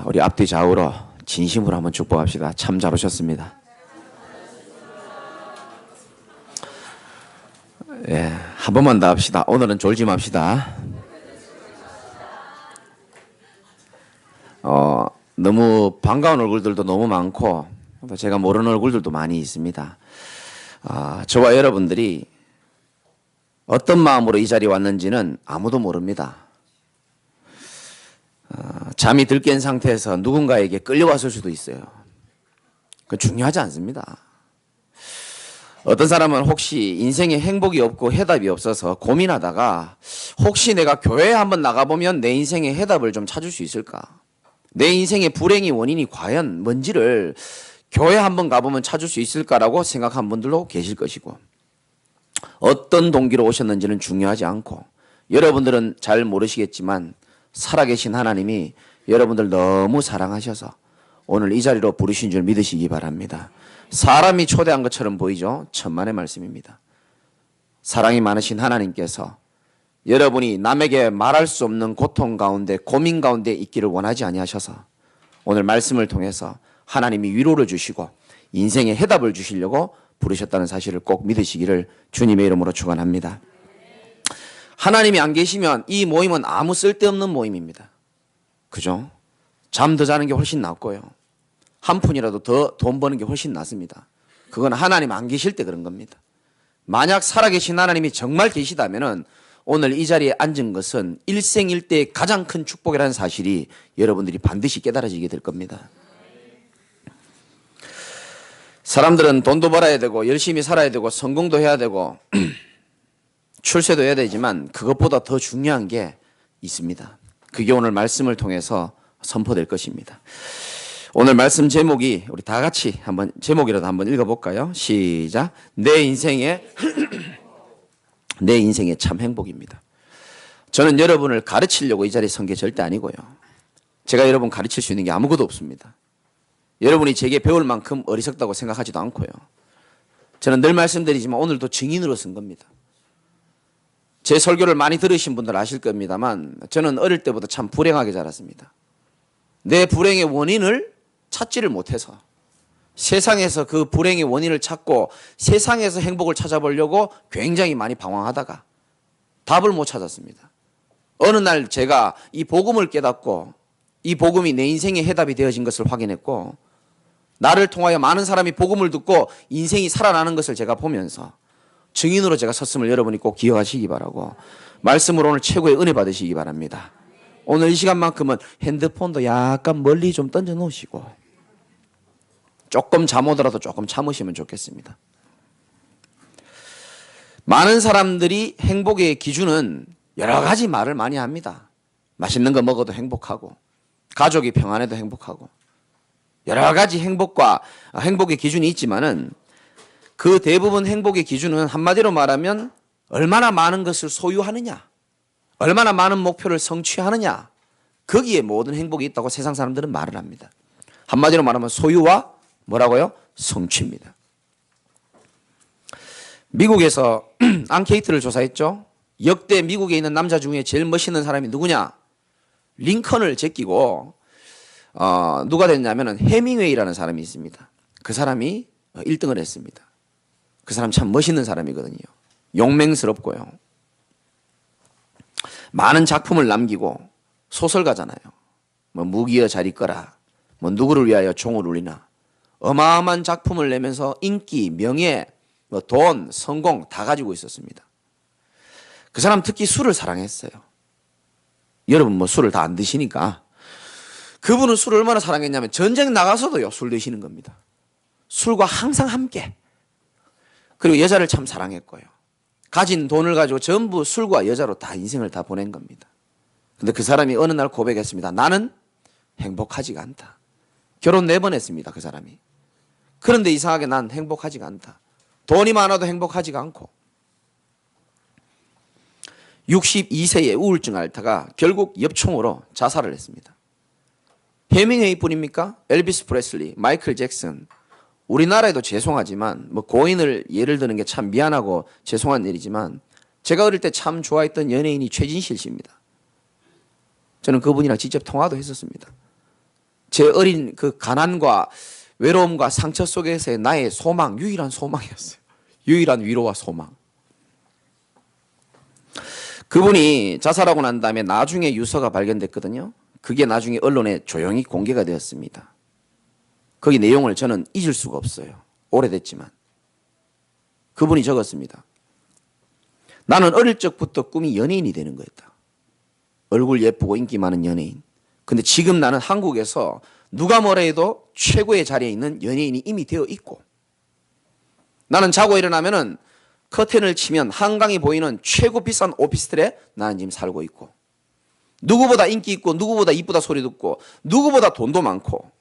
우리 앞뒤 좌우로 진심으로 한번 축복합시다. 참 잘 오셨습니다. 예, 한 번만 더 합시다. 오늘은 졸지 맙시다. 너무 반가운 얼굴들도 너무 많고 또 제가 모르는 얼굴들도 많이 있습니다. 저와 여러분들이 어떤 마음으로 이 자리에 왔는지는 아무도 모릅니다. 잠이 들깬 상태에서 누군가에게 끌려왔을 수도 있어요. 그건 중요하지 않습니다. 어떤 사람은 혹시 인생에 행복이 없고 해답이 없어서 고민하다가 혹시 내가 교회에 한번 나가보면 내 인생의 해답을 좀 찾을 수 있을까? 내 인생의 불행의 원인이 과연 뭔지를 교회 한번 가보면 찾을 수 있을까라고 생각한 분들도 계실 것이고, 어떤 동기로 오셨는지는 중요하지 않고, 여러분들은 잘 모르시겠지만 살아계신 하나님이 여러분들 너무 사랑하셔서 오늘 이 자리로 부르신 줄 믿으시기 바랍니다. 사람이 초대한 것처럼 보이죠? 천만의 말씀입니다. 사랑이 많으신 하나님께서 여러분이 남에게 말할 수 없는 고통 가운데, 고민 가운데 있기를 원하지 아니하셔서 오늘 말씀을 통해서 하나님이 위로를 주시고 인생의 해답을 주시려고 부르셨다는 사실을 꼭 믿으시기를 주님의 이름으로 축원합니다. 하나님이 안 계시면 이 모임은 아무 쓸데없는 모임입니다. 그죠? 잠 더 자는 게 훨씬 낫고요. 한 푼이라도 더 돈 버는 게 훨씬 낫습니다. 그건 하나님 안 계실 때 그런 겁니다. 만약 살아계신 하나님이 정말 계시다면은 오늘 이 자리에 앉은 것은 일생일대의 가장 큰 축복이라는 사실이 여러분들이 반드시 깨달아지게 될 겁니다. 사람들은 돈도 벌어야 되고 열심히 살아야 되고 성공도 해야 되고 출세도 해야 되지만 그것보다 더 중요한 게 있습니다. 그게 오늘 말씀을 통해서 선포될 것입니다. 오늘 말씀 제목이 우리 다 같이 한번 제목이라도 한번 읽어볼까요? 시작. 내 인생의 참 행복입니다. 저는 여러분을 가르치려고 이 자리에 선 게 절대 아니고요. 제가 여러분 가르칠 수 있는 게 아무것도 없습니다. 여러분이 제게 배울 만큼 어리석다고 생각하지도 않고요. 저는 늘 말씀드리지만 오늘도 증인으로 쓴 겁니다. 제 설교를 많이 들으신 분들 아실 겁니다만 저는 어릴 때부터 참 불행하게 자랐습니다. 내 불행의 원인을 찾지를 못해서 세상에서 그 불행의 원인을 찾고 세상에서 행복을 찾아보려고 굉장히 많이 방황하다가 답을 못 찾았습니다. 어느 날 제가 이 복음을 깨닫고 이 복음이 내 인생의 해답이 되어진 것을 확인했고, 나를 통하여 많은 사람이 복음을 듣고 인생이 살아나는 것을 제가 보면서 증인으로 제가 섰음을 여러분이 꼭 기억하시기 바라고, 말씀으로 오늘 최고의 은혜 받으시기 바랍니다. 오늘 이 시간만큼은 핸드폰도 약간 멀리 좀 던져 놓으시고 조금 잠 오더라도 조금 참으시면 좋겠습니다. 많은 사람들이 행복의 기준은 여러 가지 말을 많이 합니다. 맛있는 거 먹어도 행복하고, 가족이 평안해도 행복하고, 여러 가지 행복의 기준이 있지만은 그 대부분 행복의 기준은 한마디로 말하면 얼마나 많은 것을 소유하느냐, 얼마나 많은 목표를 성취하느냐, 거기에 모든 행복이 있다고 세상 사람들은 말을 합니다. 한마디로 말하면 소유와 뭐라고요? 성취입니다. 미국에서 앙케이트를 조사했죠. 역대 미국에 있는 남자 중에 제일 멋있는 사람이 누구냐? 링컨을 제끼고 누가 됐냐면 해밍웨이라는 사람이 있습니다. 그 사람이 1등을 했습니다. 그 사람 참 멋있는 사람이거든요. 용맹스럽고요. 많은 작품을 남기고 소설가잖아요. 뭐 무기여 잘 있거라, 뭐 누구를 위하여 종을 울리나, 어마어마한 작품을 내면서 인기, 명예, 뭐 돈, 성공 다 가지고 있었습니다. 그 사람 특히 술을 사랑했어요. 여러분 뭐 술을 다 안 드시니까, 그분은 술을 얼마나 사랑했냐면 전쟁 나가서도요 술 드시는 겁니다. 술과 항상 함께. 그리고 여자를 참 사랑했고요. 가진 돈을 가지고 전부 술과 여자로 다 인생을 다 보낸 겁니다. 근데 그 사람이 어느 날 고백했습니다. 나는 행복하지가 않다. 결혼 4번 했습니다. 그 사람이. 그런데 이상하게 난 행복하지가 않다. 돈이 많아도 행복하지가 않고. 62세의 우울증 앓다가 결국 엽총으로 자살을 했습니다. 해밍웨이 뿐입니까? 엘비스 프레슬리, 마이클 잭슨. 우리나라에도 죄송하지만 뭐 고인을 예를 드는 게 참 미안하고 죄송한 일이지만 제가 어릴 때 참 좋아했던 연예인이 최진실 씨입니다. 저는 그분이랑 직접 통화도 했었습니다. 제 어린 그 가난과 외로움과 상처 속에서의 나의 소망, 유일한 소망이었어요. 유일한 위로와 소망. 그분이 자살하고 난 다음에 나중에 유서가 발견됐거든요. 그게 나중에 언론에 조용히 공개가 되었습니다. 거기 내용을 저는 잊을 수가 없어요. 오래됐지만. 그분이 적었습니다. 나는 어릴 적부터 꿈이 연예인이 되는 거였다. 얼굴 예쁘고 인기 많은 연예인. 근데 지금 나는 한국에서 누가 뭐라 해도 최고의 자리에 있는 연예인이 이미 되어 있고, 나는 자고 일어나면은 커튼을 치면 한강이 보이는 최고 비싼 오피스텔에 나는 지금 살고 있고, 누구보다 인기 있고 누구보다 이쁘다 소리 듣고 누구보다 돈도 많고,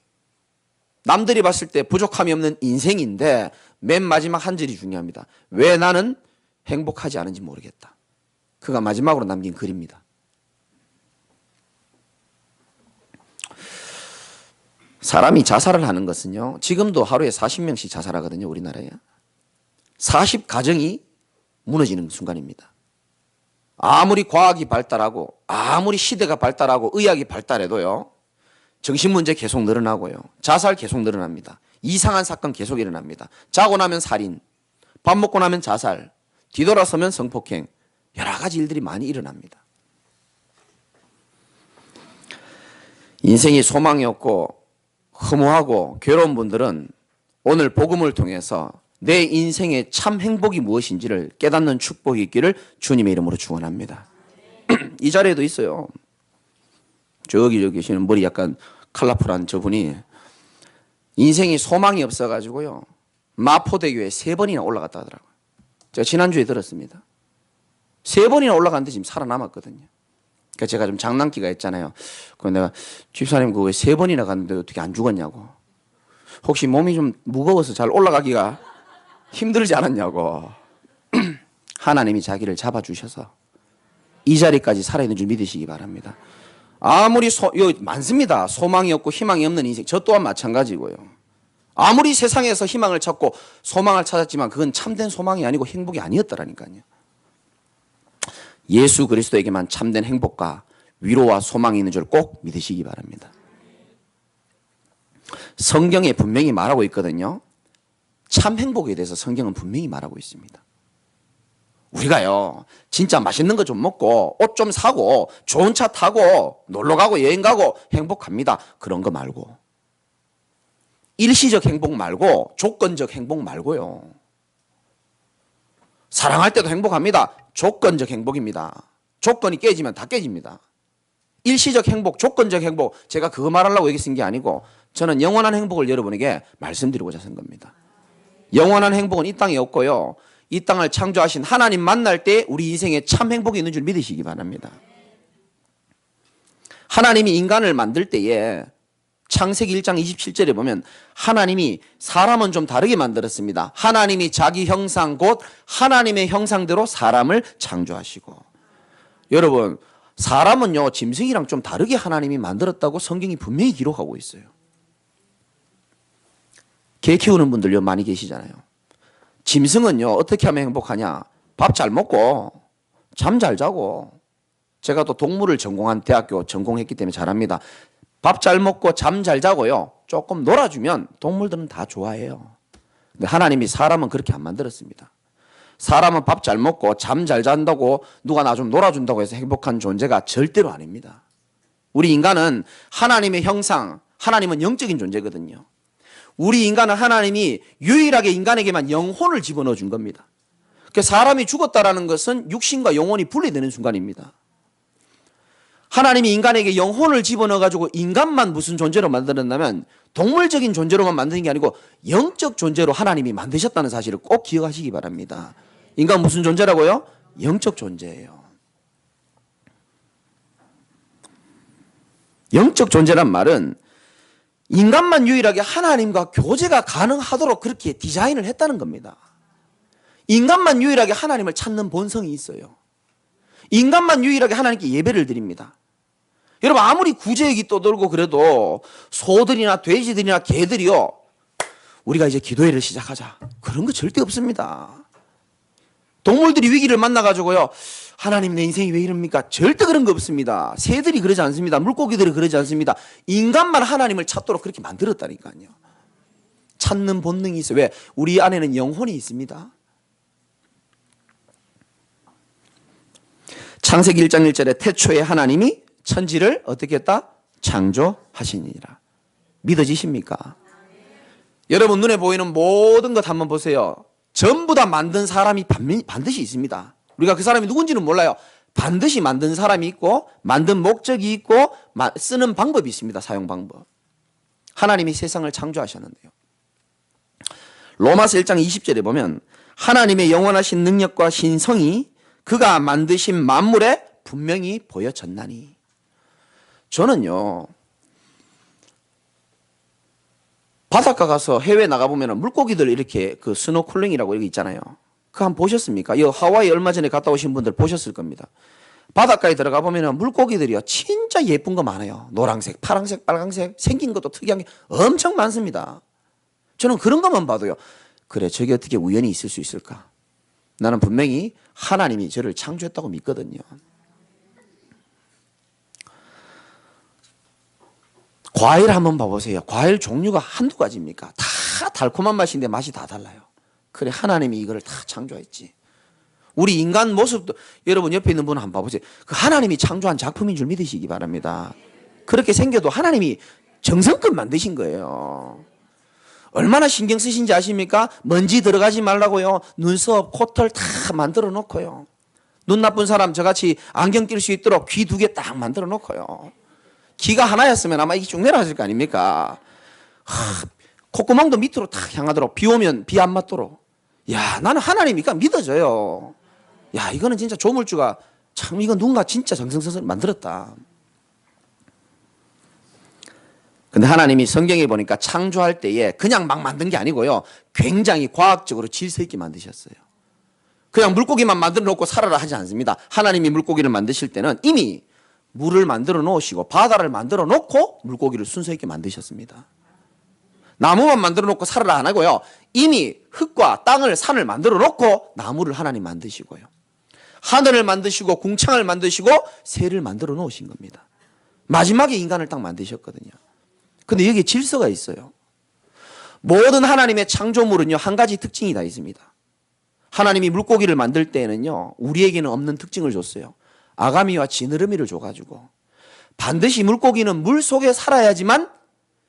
남들이 봤을 때 부족함이 없는 인생인데 맨 마지막 한 절이 중요합니다. 왜 나는 행복하지 않은지 모르겠다. 그가 마지막으로 남긴 글입니다. 사람이 자살을 하는 것은요, 지금도 하루에 40명씩 자살하거든요. 우리나라에 40가정이 무너지는 순간입니다. 아무리 과학이 발달하고 아무리 시대가 발달하고 의학이 발달해도요, 정신문제 계속 늘어나고요, 자살 계속 늘어납니다. 이상한 사건 계속 일어납니다. 자고 나면 살인, 밥 먹고 나면 자살, 뒤돌아서면 성폭행, 여러 가지 일들이 많이 일어납니다. 인생이 소망이 없고 허무하고 괴로운 분들은 오늘 복음을 통해서 내 인생의 참 행복이 무엇인지를 깨닫는 축복이 있기를 주님의 이름으로 축원합니다. 이 자리에도 있어요. 저기 계시는 머리 약간 컬러풀한 저분이 인생이 소망이 없어가지고요, 마포대교에 3번이나 올라갔다 하더라고요. 제가 지난주에 들었습니다. 3번이나 올라갔는데 지금 살아남았거든요. 그러니까 제가 좀 장난기가 있잖아요. 그래서 내가 집사님 그거 왜 3번이나 갔는데 어떻게 안 죽었냐고. 혹시 몸이 좀 무거워서 잘 올라가기가 힘들지 않았냐고. 하나님이 자기를 잡아주셔서 이 자리까지 살아있는 줄 믿으시기 바랍니다. 아무리 많습니다. 소망이 없고 희망이 없는 인생. 저 또한 마찬가지고요. 아무리 세상에서 희망을 찾고 소망을 찾았지만 그건 참된 소망이 아니고 행복이 아니었더라니까요. 예수 그리스도에게만 참된 행복과 위로와 소망이 있는 줄 꼭 믿으시기 바랍니다. 성경에 분명히 말하고 있거든요. 참 행복에 대해서 성경은 분명히 말하고 있습니다. 우리가요, 진짜 맛있는 거 좀 먹고 옷 좀 사고 좋은 차 타고 놀러 가고 여행 가고 행복합니다. 그런 거 말고, 일시적 행복 말고 조건적 행복 말고요. 사랑할 때도 행복합니다. 조건적 행복입니다. 조건이 깨지면 다 깨집니다. 일시적 행복, 조건적 행복, 제가 그거 말하려고 여기 쓴 게 아니고 저는 영원한 행복을 여러분에게 말씀드리고자 쓴 겁니다. 영원한 행복은 이 땅에 없고요, 이 땅을 창조하신 하나님 만날 때 우리 인생에 참 행복이 있는 줄 믿으시기 바랍니다. 하나님이 인간을 만들 때에 창세기 1장 27절에 보면 하나님이 사람은 좀 다르게 만들었습니다. 하나님이 자기 형상 곧 하나님의 형상대로 사람을 창조하시고, 여러분 사람은요 짐승이랑 좀 다르게 하나님이 만들었다고 성경이 분명히 기록하고 있어요. 개 키우는 분들요 많이 계시잖아요. 짐승은요 어떻게 하면 행복하냐? 밥 잘 먹고 잠 잘 자고. 제가 또 동물을 전공한 대학교 전공했기 때문에 잘합니다. 밥 잘 먹고 잠 잘 자고요, 조금 놀아주면 동물들은 다 좋아해요. 근데 하나님이 사람은 그렇게 안 만들었습니다. 사람은 밥 잘 먹고 잠 잘 잔다고 누가 나 좀 놀아준다고 해서 행복한 존재가 절대로 아닙니다. 우리 인간은 하나님의 형상, 하나님은 영적인 존재거든요. 우리 인간은 하나님이 유일하게 인간에게만 영혼을 집어넣어 준 겁니다. 그러니까 사람이 죽었다라는 것은 육신과 영혼이 분리되는 순간입니다. 하나님이 인간에게 영혼을 집어넣어가지고 인간만 무슨 존재로 만들었냐면 동물적인 존재로만 만드는 게 아니고 영적 존재로 하나님이 만드셨다는 사실을 꼭 기억하시기 바랍니다. 인간 무슨 존재라고요? 영적 존재예요. 영적 존재란 말은 인간만 유일하게 하나님과 교제가 가능하도록 그렇게 디자인을 했다는 겁니다. 인간만 유일하게 하나님을 찾는 본성이 있어요. 인간만 유일하게 하나님께 예배를 드립니다. 여러분 아무리 구제역이 떠돌고 그래도 소들이나 돼지들이나 개들이요, 우리가 이제 기도회를 시작하자, 그런 거 절대 없습니다. 동물들이 위기를 만나가지고요, 하나님 내 인생이 왜 이럽니까? 절대 그런 거 없습니다. 새들이 그러지 않습니다. 물고기들이 그러지 않습니다. 인간만 하나님을 찾도록 그렇게 만들었다니까요. 찾는 본능이 있어요. 왜? 우리 안에는 영혼이 있습니다. 창세기 1장 1절에 태초에 하나님이 천지를 어떻게 했다? 창조하시니라. 믿어지십니까? 여러분 눈에 보이는 모든 것 한번 보세요. 전부 다 만든 사람이 반드시 있습니다. 우리가 그 사람이 누군지는 몰라요. 반드시 만든 사람이 있고 만든 목적이 있고 쓰는 방법이 있습니다. 사용 방법. 하나님이 세상을 창조하셨는데요. 로마서 1장 20절에 보면 하나님의 영원하신 능력과 신성이 그가 만드신 만물에 분명히 보여졌나니. 저는요, 바닷가 가서 해외 나가보면 물고기들 이렇게 그 스노클링이라고 여기 있잖아요. 그거 한번 보셨습니까? 이 하와이 얼마 전에 갔다 오신 분들 보셨을 겁니다. 바닷가에 들어가 보면 물고기들이요, 진짜 예쁜 거 많아요. 노란색, 파란색, 빨간색, 생긴 것도 특이한 게 엄청 많습니다. 저는 그런 것만 봐도요, 그래, 저게 어떻게 우연히 있을 수 있을까? 나는 분명히 하나님이 저를 창조했다고 믿거든요. 과일 한번 봐보세요. 과일 종류가 한두 가지입니까? 다 달콤한 맛인데 맛이 다 달라요. 그래, 하나님이 이거를 다 창조했지. 우리 인간 모습도, 여러분 옆에 있는 분 한번 봐보세요. 그 하나님이 창조한 작품인 줄 믿으시기 바랍니다. 그렇게 생겨도 하나님이 정성껏 만드신 거예요. 얼마나 신경 쓰신지 아십니까? 먼지 들어가지 말라고요. 눈썹, 코털 다 만들어 놓고요. 눈 나쁜 사람 저같이 안경 낄 수 있도록 귀 2개 딱 만들어 놓고요. 귀가 하나였으면 아마 이게 쭉 내려갔을 거 아닙니까? 콧구멍도 밑으로 탁 향하도록, 비 오면 비 안 맞도록. 야, 나는 하나님이니까 믿어져요. 야, 이거는 진짜 조물주가 참, 이거 누군가 진짜 정성스레 만들었다. 근데 하나님이 성경에 보니까 창조할 때에 그냥 막 만든 게 아니고요, 굉장히 과학적으로 질서 있게 만드셨어요. 그냥 물고기만 만들어 놓고 살아라 하지 않습니다. 하나님이 물고기를 만드실 때는 이미 물을 만들어 놓으시고 바다를 만들어 놓고 물고기를 순서 있게 만드셨습니다. 나무만 만들어 놓고 살아라 안 하고요, 이미 흙과 땅을, 산을 만들어 놓고 나무를 하나님 만드시고요, 하늘을 만드시고 궁창을 만드시고 새를 만들어 놓으신 겁니다. 마지막에 인간을 딱 만드셨거든요. 근데 여기에 질서가 있어요. 모든 하나님의 창조물은요, 한 가지 특징이 다 있습니다. 하나님이 물고기를 만들 때에는요, 우리에게는 없는 특징을 줬어요. 아가미와 지느러미를 줘가지고 반드시 물고기는 물 속에 살아야지만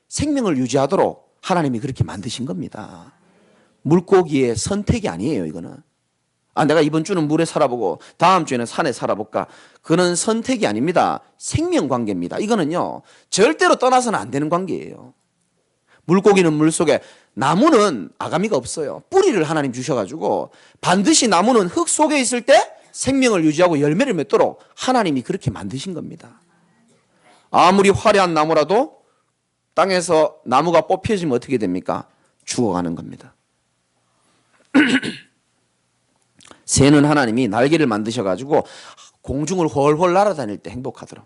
생명을 유지하도록 하나님이 그렇게 만드신 겁니다. 물고기의 선택이 아니에요, 이거는. 아, 내가 이번 주는 물에 살아보고 다음 주에는 산에 살아볼까? 그는 선택이 아닙니다. 생명 관계입니다. 이거는요, 절대로 떠나서는 안 되는 관계예요. 물고기는 물속에, 나무는 아가미가 없어요. 뿌리를 하나님 주셔가지고 반드시 나무는 흙 속에 있을 때 생명을 유지하고 열매를 맺도록 하나님이 그렇게 만드신 겁니다. 아무리 화려한 나무라도 땅에서 나무가 뽑혀지면 어떻게 됩니까? 죽어가는 겁니다. 새는 하나님이 날개를 만드셔가지고 공중을 훨훨 날아다닐 때 행복하더라.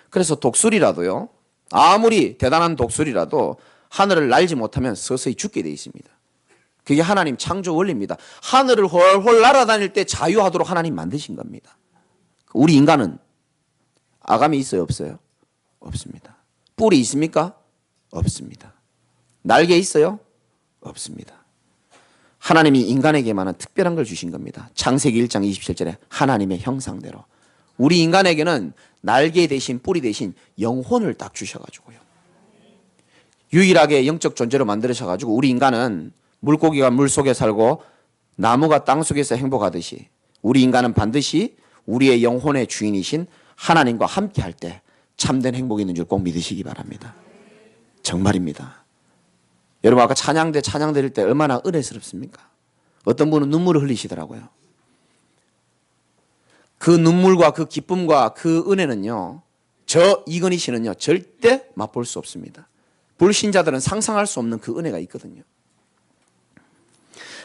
그래서 독수리라도요, 아무리 대단한 독수리라도 하늘을 날지 못하면 서서히 죽게 돼 있습니다. 그게 하나님 창조 원리입니다. 하늘을 훨훨 날아다닐 때 자유하도록 하나님 만드신 겁니다. 우리 인간은 아감이 있어요, 없어요? 없습니다. 뿔이 있습니까? 없습니다. 날개 있어요? 없습니다. 하나님이 인간에게만은 특별한 걸 주신 겁니다. 창세기 1장 27절에 하나님의 형상대로. 우리 인간에게는 날개 대신, 뿌리 대신 영혼을 딱 주셔가지고요, 유일하게 영적 존재로 만들으셔가지고 우리 인간은 물고기가 물속에 살고 나무가 땅속에서 행복하듯이 우리 인간은 반드시 우리의 영혼의 주인이신 하나님과 함께 할 때 참된 행복이 있는 줄 꼭 믿으시기 바랍니다. 정말입니다. 여러분, 아까 찬양 드릴 때 얼마나 은혜스럽습니까? 어떤 분은 눈물을 흘리시더라고요. 그 눈물과 그 기쁨과 그 은혜는요, 저 이건희 씨는요, 절대 맛볼 수 없습니다. 불신자들은 상상할 수 없는 그 은혜가 있거든요.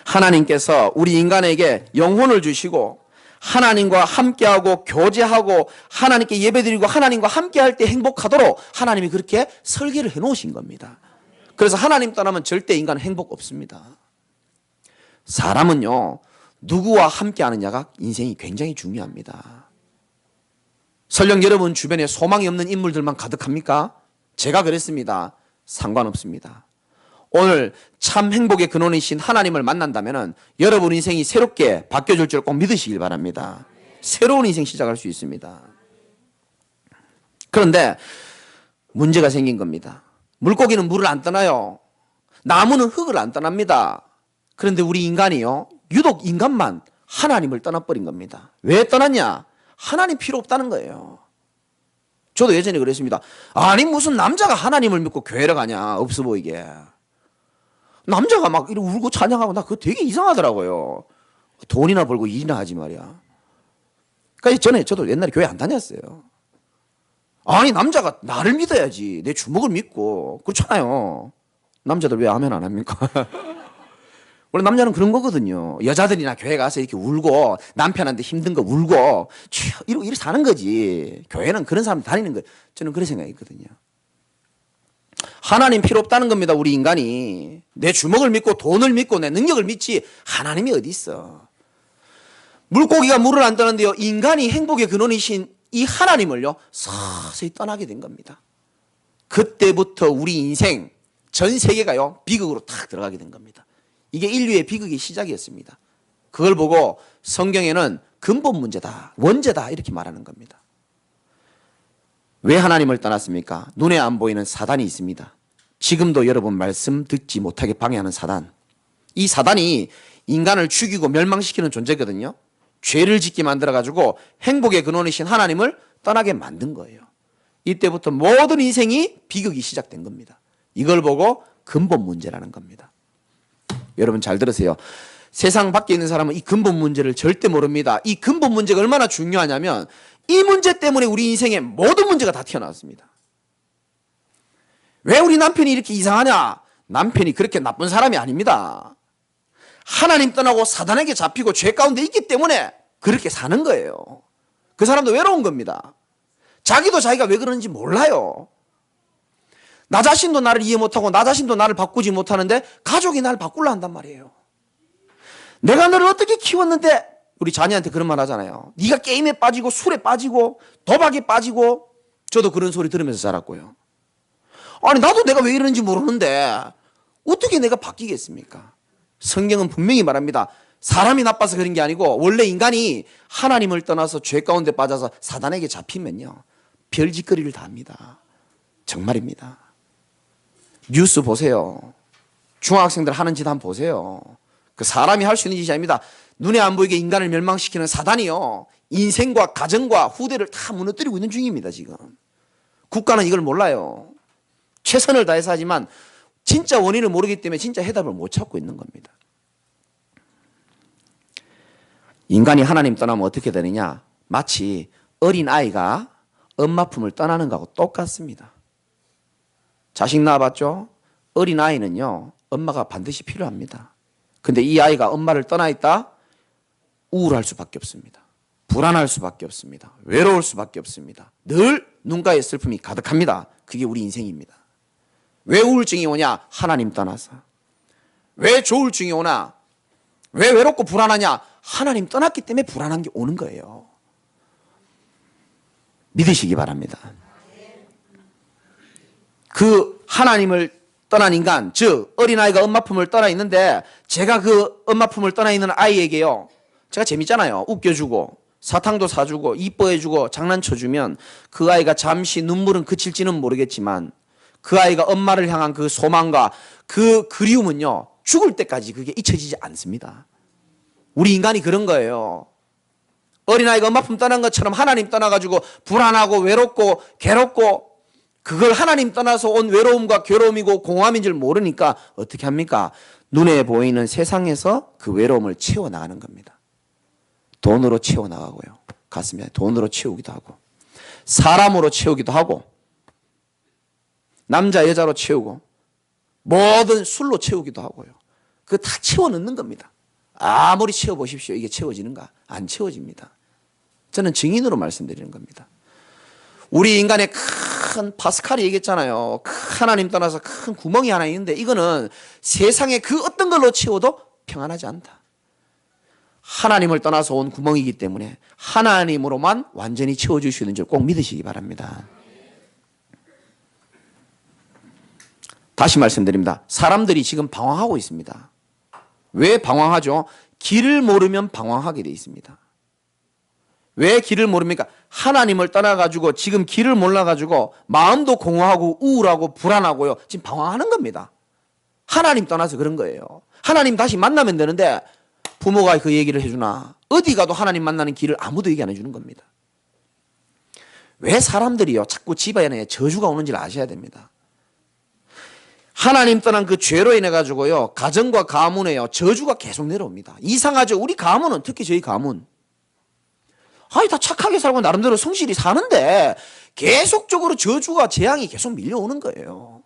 하나님께서 우리 인간에게 영혼을 주시고 하나님과 함께하고 교제하고 하나님께 예배드리고 하나님과 함께할 때 행복하도록 하나님이 그렇게 설계를 해놓으신 겁니다. 그래서 하나님 떠나면 절대 인간은 행복 없습니다. 사람은요, 누구와 함께 하느냐가 인생이 굉장히 중요합니다. 설령 여러분 주변에 소망이 없는 인물들만 가득합니까? 제가 그랬습니다. 상관없습니다. 오늘 참 행복의 근원이신 하나님을 만난다면 여러분 인생이 새롭게 바뀌어질 줄 꼭 믿으시길 바랍니다. 새로운 인생 시작할 수 있습니다. 그런데 문제가 생긴 겁니다. 물고기는 물을 안 떠나요. 나무는 흙을 안 떠납니다. 그런데 우리 인간이요, 유독 인간만 하나님을 떠나버린 겁니다. 왜 떠났냐? 하나님 필요 없다는 거예요. 저도 예전에 그랬습니다. 아니 무슨 남자가 하나님을 믿고 교회를 가냐, 없어 보이게. 남자가 막 이렇게 울고 찬양하고 나 그거 되게 이상하더라고요. 돈이나 벌고 일이나 하지 말이야. 그러니까 저도 옛날에 교회 안 다녔어요. 아니 남자가 나를 믿어야지, 내 주먹을 믿고. 그렇잖아요. 남자들 왜 아멘 안 합니까? 원래 남자는 그런 거거든요. 여자들이나 교회 가서 이렇게 울고 남편한테 힘든 거 울고 이렇게 사는 거지. 교회는 그런 사람 다니는 거예요. 저는 그런 생각이 있거든요. 하나님 필요 없다는 겁니다. 우리 인간이 내 주먹을 믿고 돈을 믿고 내 능력을 믿지 하나님이 어디 있어. 물고기가 물을 안 떠는데요, 인간이 행복의 근원이신 이 하나님을요 서서히 떠나게 된 겁니다. 그때부터 우리 인생 전 세계가요 비극으로 탁 들어가게 된 겁니다. 이게 인류의 비극의 시작이었습니다. 그걸 보고 성경에는 근본 문제다, 원죄다 이렇게 말하는 겁니다. 왜 하나님을 떠났습니까? 눈에 안 보이는 사단이 있습니다. 지금도 여러분 말씀 듣지 못하게 방해하는 사단. 이 사단이 인간을 죽이고 멸망시키는 존재거든요. 죄를 짓게 만들어가지고 행복의 근원이신 하나님을 떠나게 만든 거예요. 이때부터 모든 인생이 비극이 시작된 겁니다. 이걸 보고 근본 문제라는 겁니다. 여러분 잘 들으세요. 세상 밖에 있는 사람은 이 근본 문제를 절대 모릅니다. 이 근본 문제가 얼마나 중요하냐면 이 문제 때문에 우리 인생의 모든 문제가 다 튀어나왔습니다. 왜 우리 남편이 이렇게 이상하냐? 남편이 그렇게 나쁜 사람이 아닙니다. 하나님 떠나고 사단에게 잡히고 죄 가운데 있기 때문에 그렇게 사는 거예요. 그 사람도 외로운 겁니다. 자기도 자기가 왜 그러는지 몰라요. 나 자신도 나를 이해 못하고 나 자신도 나를 바꾸지 못하는데 가족이 나를 바꾸려 한단 말이에요. 내가 너를 어떻게 키웠는데, 우리 자녀한테 그런 말 하잖아요. 네가 게임에 빠지고 술에 빠지고 도박에 빠지고. 저도 그런 소리 들으면서 자랐고요. 아니 나도 내가 왜 이러는지 모르는데 어떻게 내가 바뀌겠습니까? 성경은 분명히 말합니다. 사람이 나빠서 그런 게 아니고 원래 인간이 하나님을 떠나서 죄 가운데 빠져서 사단에게 잡히면요 별짓거리를 다 합니다. 정말입니다. 뉴스 보세요. 중학생들 하는 짓 한번 보세요. 그 사람이 할 수 있는 짓이 아닙니다. 눈에 안 보이게 인간을 멸망시키는 사단이요 인생과 가정과 후대를 다 무너뜨리고 있는 중입니다. 지금 국가는 이걸 몰라요. 최선을 다해서 하지만 진짜 원인을 모르기 때문에 진짜 해답을 못 찾고 있는 겁니다. 인간이 하나님 떠나면 어떻게 되느냐? 마치 어린아이가 엄마 품을 떠나는 거하고 똑같습니다. 자식 낳아봤죠? 어린아이는요 엄마가 반드시 필요합니다. 근데 이 아이가 엄마를 떠나 있다? 우울할 수밖에 없습니다. 불안할 수밖에 없습니다. 외로울 수밖에 없습니다. 늘 눈가에 슬픔이 가득합니다. 그게 우리 인생입니다. 왜 우울증이 오냐? 하나님 떠나서. 왜 조울증이 오나? 왜 외롭고 불안하냐? 하나님 떠났기 때문에 불안한 게 오는 거예요. 믿으시기 바랍니다. 그 하나님을 떠난 인간, 즉 어린아이가 엄마 품을 떠나 있는데 제가 그 엄마 품을 떠나 있는 아이에게요 제가 재밌잖아요. 웃겨주고 사탕도 사주고 이뻐해주고 장난쳐주면 그 아이가 잠시 눈물은 그칠지는 모르겠지만 그 아이가 엄마를 향한 그 소망과 그 그리움은요 죽을 때까지 그게 잊혀지지 않습니다. 우리 인간이 그런 거예요. 어린아이가 엄마 품 떠난 것처럼 하나님 떠나가지고 불안하고 외롭고 괴롭고 그걸 하나님 떠나서 온 외로움과 괴로움이고 공허함인 줄 모르니까 어떻게 합니까? 눈에 보이는 세상에서 그 외로움을 채워나가는 겁니다. 돈으로 채워나가고요. 가슴에 돈으로 채우기도 하고 사람으로 채우기도 하고 남자 여자로 채우고 모든 술로 채우기도 하고요. 그거 다 채워넣는 겁니다. 아무리 채워보십시오. 이게 채워지는가? 안 채워집니다. 저는 증인으로 말씀드리는 겁니다. 우리 인간의 큰 파스칼이 얘기했잖아요. 하나님 떠나서 큰 구멍이 하나 있는데 이거는 세상에 그 어떤 걸로 채워도 평안하지 않다. 하나님을 떠나서 온 구멍이기 때문에 하나님으로만 완전히 채워줄 수 있는 줄 꼭 믿으시기 바랍니다. 다시 말씀드립니다. 사람들이 지금 방황하고 있습니다. 왜 방황하죠? 길을 모르면 방황하게 돼 있습니다. 왜 길을 모릅니까? 하나님을 떠나가지고 지금 길을 몰라가지고 마음도 공허하고 우울하고 불안하고요. 지금 방황하는 겁니다. 하나님 떠나서 그런 거예요. 하나님 다시 만나면 되는데 부모가 그 얘기를 해주나? 어디 가도 하나님 만나는 길을 아무도 얘기 안 해주는 겁니다. 왜 사람들이요 자꾸 집안에 저주가 오는지를 아셔야 됩니다. 하나님 떠난 그 죄로 인해 가지고요 가정과 가문에요 저주가 계속 내려옵니다. 이상하죠? 우리 가문은 특히 저희 가문 다 착하게 살고 나름대로 성실히 사는데 계속적으로 저주가 재앙이 계속 밀려오는 거예요.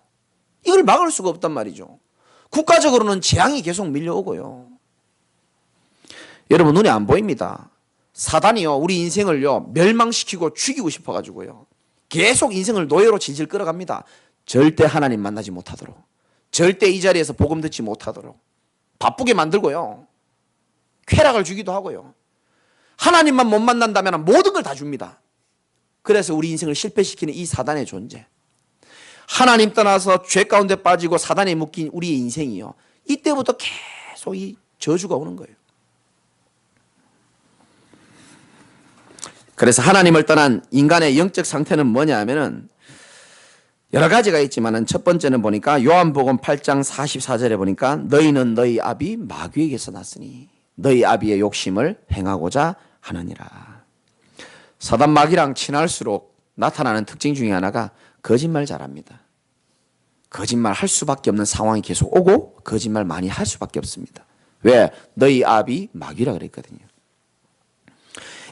이걸 막을 수가 없단 말이죠. 국가적으로는 재앙이 계속 밀려오고요. 여러분 눈에 안 보입니다. 사단이요 우리 인생을요 멸망시키고 죽이고 싶어가지고요 계속 인생을 노예로 질질 끌어갑니다. 절대 하나님 만나지 못하도록, 절대 이 자리에서 복음 듣지 못하도록 바쁘게 만들고요 쾌락을 주기도 하고요. 하나님만 못 만난다면 모든 걸 다 줍니다. 그래서 우리 인생을 실패시키는 이 사단의 존재, 하나님 떠나서 죄 가운데 빠지고 사단에 묶인 우리의 인생이요 이때부터 계속 이 저주가 오는 거예요. 그래서 하나님을 떠난 인간의 영적 상태는 뭐냐 하면은 여러 가지가 있지만은 첫 번째는 보니까 요한복음 8장 44절에 보니까 너희는 너희 아비 마귀에게서 났으니 너희 아비의 욕심을 행하고자 하느니라. 사단 마귀랑 친할수록 나타나는 특징 중에 하나가 거짓말 잘합니다. 거짓말 할 수밖에 없는 상황이 계속 오고 거짓말 많이 할 수밖에 없습니다. 왜? 너희 아비 마귀라 그랬거든요.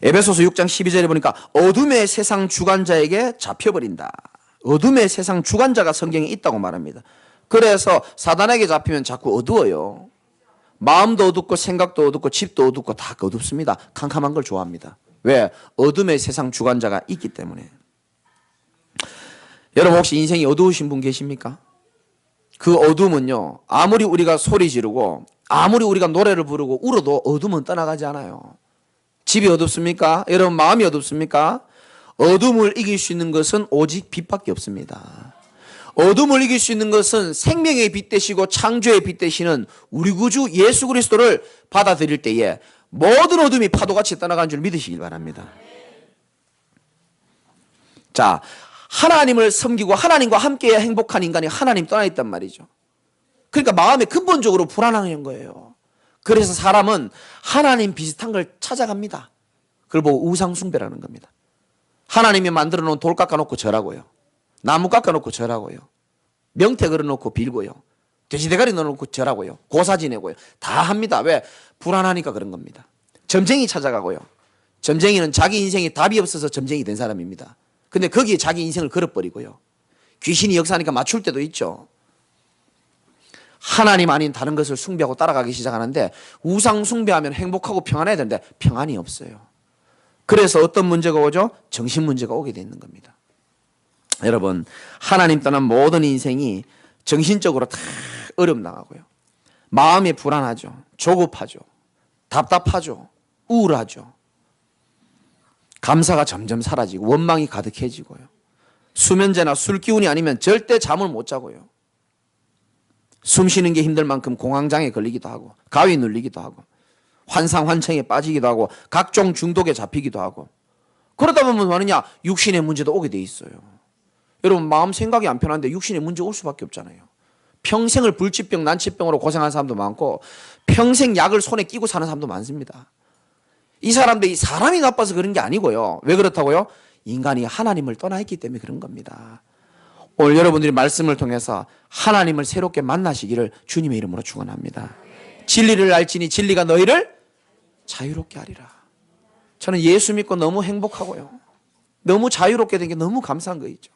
에베소서 6장 12절에 보니까 어둠의 세상 주관자에게 잡혀버린다. 어둠의 세상 주관자가 성경에 있다고 말합니다. 그래서 사단에게 잡히면 자꾸 어두워요. 마음도 어둡고 생각도 어둡고 집도 어둡고 다 어둡습니다. 캄캄한 걸 좋아합니다. 왜? 어둠의 세상 주관자가 있기 때문에. 여러분 혹시 인생이 어두우신 분 계십니까? 그 어둠은요 아무리 우리가 소리 지르고 아무리 우리가 노래를 부르고 울어도 어둠은 떠나가지 않아요. 집이 어둡습니까? 여러분 마음이 어둡습니까? 어둠을 이길 수 있는 것은 오직 빛밖에 없습니다. 어둠을 이길 수 있는 것은 생명의 빛 되시고 창조의 빛 되시는 우리 구주 예수 그리스도를 받아들일 때에 모든 어둠이 파도같이 떠나가는 줄 믿으시길 바랍니다. 자, 하나님을 섬기고 하나님과 함께 행복한 인간이 하나님 떠나 있단 말이죠. 그러니까 마음에 근본적으로 불안한 거예요. 그래서 사람은 하나님 비슷한 걸 찾아갑니다. 그걸 보고 우상숭배라는 겁니다. 하나님이 만들어 놓은 돌 깎아놓고 절하고요. 나무 깎아놓고 절하고요. 명태 걸어놓고 빌고요. 돼지대가리 넣어놓고 절하고요. 고사 지내고요. 다 합니다. 왜? 불안하니까 그런 겁니다. 점쟁이 찾아가고요. 점쟁이는 자기 인생에 답이 없어서 점쟁이 된 사람입니다. 근데 거기에 자기 인생을 걸어버리고요. 귀신이 역사하니까 맞출 때도 있죠. 하나님 아닌 다른 것을 숭배하고 따라가기 시작하는데 우상 숭배하면 행복하고 평안해야 되는데 평안이 없어요. 그래서 어떤 문제가 오죠? 정신 문제가 오게 되는 겁니다. 여러분 하나님 떠난 모든 인생이 정신적으로 다 어려움 당하고요. 마음이 불안하죠. 조급하죠. 답답하죠. 우울하죠. 감사가 점점 사라지고 원망이 가득해지고요. 수면제나 술 기운이 아니면 절대 잠을 못 자고요. 숨 쉬는 게 힘들 만큼 공황장애 걸리기도 하고 가위 눌리기도 하고 환상 환청에 빠지기도 하고 각종 중독에 잡히기도 하고 그러다 보면 뭐느냐 육신의 문제도 오게 돼 있어요. 여러분 마음 생각이 안 편한데 육신의 문제 올 수밖에 없잖아요. 평생을 불치병 난치병으로 고생하는 사람도 많고 평생 약을 손에 끼고 사는 사람도 많습니다. 이 사람들이 사람이 나빠서 그런 게 아니고요. 왜 그렇다고요? 인간이 하나님을 떠나 있기 때문에 그런 겁니다. 오늘 여러분들이 말씀을 통해서 하나님을 새롭게 만나시기를 주님의 이름으로 축원합니다. 진리를 알지니 진리가 너희를 자유롭게 하리라. 저는 예수 믿고 너무 행복하고요. 너무 자유롭게 된 게 너무 감사한 거 있죠.